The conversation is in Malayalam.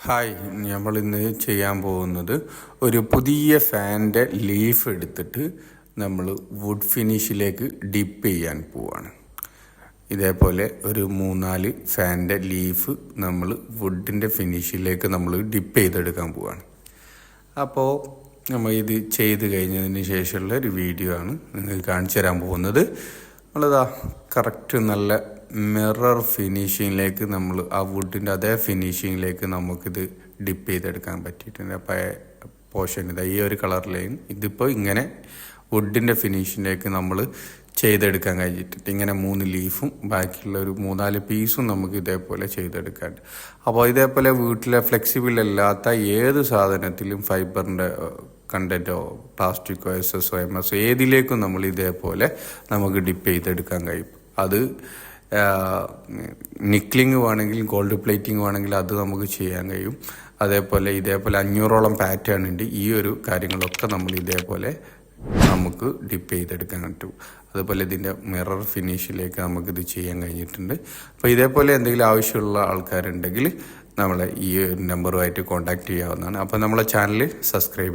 ഹായ്, നമ്മൾ ഇന്ന് ചെയ്യാൻ പോകുന്നത് ഒരു പുതിയ ഫാനിൻ്റെ ലീഫ് എടുത്തിട്ട് നമ്മൾ വുഡ് ഫിനിഷിലേക്ക് ഡിപ്പ് ചെയ്യാൻ പോവാണ്. ഇതേപോലെ ഒരു 3-4 ഫാനിൻ്റെ ലീഫ് നമ്മൾ വുഡിൻ്റെ ഫിനിഷിലേക്ക് നമ്മൾ ഡിപ്പ് ചെയ്തെടുക്കാൻ പോവാണ്. അപ്പോൾ നമ്മൾ ഇത് ചെയ്ത് കഴിഞ്ഞതിന് ശേഷമുള്ള ഒരു വീഡിയോ ആണ് നിങ്ങൾക്ക് കാണിച്ചു തരാൻ പോകുന്നത്. നമ്മളിതാ കറക്റ്റ് നല്ല മിറർ ഫിനിഷിങ്ങിലേക്ക് നമ്മൾ ആ വുഡിൻ്റെ അതേ ഫിനിഷിങ്ങിലേക്ക് നമുക്കിത് ഡിപ്പ് ചെയ്തെടുക്കാൻ പറ്റിയിട്ടുണ്ട്. അപ്പോൾ പോർഷൻ ഇതാ ഈ ഒരു കളർ ലൈൻ ഇതിപ്പോൾ ഇങ്ങനെ വുഡിൻ്റെ ഫിനിഷിങ്ങിലേക്ക് നമ്മൾ ചെയ്തെടുക്കാൻ കഴിഞ്ഞിട്ടുണ്ട്. ഇങ്ങനെ 3 ലീഫും ബാക്കിയുള്ള ഒരു 4-5 പീസും നമുക്ക് ഇതേപോലെ ചെയ്തെടുക്കാണ്ട്. അപ്പോൾ ഇതേപോലെ വീട്ടിലെ ഫ്ലെക്സിബിൾ അല്ലാത്ത ഏത് സാധനത്തിലും ഫൈബറിൻ്റെ കണ്ടൻറ്റോ പ്ലാസ്റ്റിക്കോ SS MS ഏതിലേക്കും നമ്മൾ ഇതേപോലെ നമുക്ക് ഡിപ്പ് ചെയ്തെടുക്കാൻ കഴിയും. അത് നിക്ലിങ് വേണമെങ്കിൽ ഗോൾഡ് പ്ലേറ്റിംഗ് വേണമെങ്കിൽ അത് നമുക്ക് ചെയ്യാൻ കഴിയും. അതേപോലെ ഇതേപോലെ 500ഓളം പാറ്റേൺ ഉണ്ട്. ഈ ഒരു കാര്യങ്ങളൊക്കെ നമ്മൾ ഇതേപോലെ നമുക്ക് ഡിപ്പ് ചെയ്തെടുക്കാൻ പറ്റും. അതുപോലെ ഇതിൻ്റെ മിറർ ഫിനിഷിലേക്ക് നമുക്കിത് ചെയ്യാൻ കഴിഞ്ഞിട്ടുണ്ട്. അപ്പോൾ ഇതേപോലെ എന്തെങ്കിലും ആവശ്യമുള്ള ആൾക്കാരുണ്ടെങ്കിൽ നമ്മളെ ഈ നമ്പറുമായിട്ട് കോൺടാക്റ്റ് ചെയ്യാവുന്നതാണ്. അപ്പോൾ നമ്മളെ ചാനൽ സബ്സ്ക്രൈബ്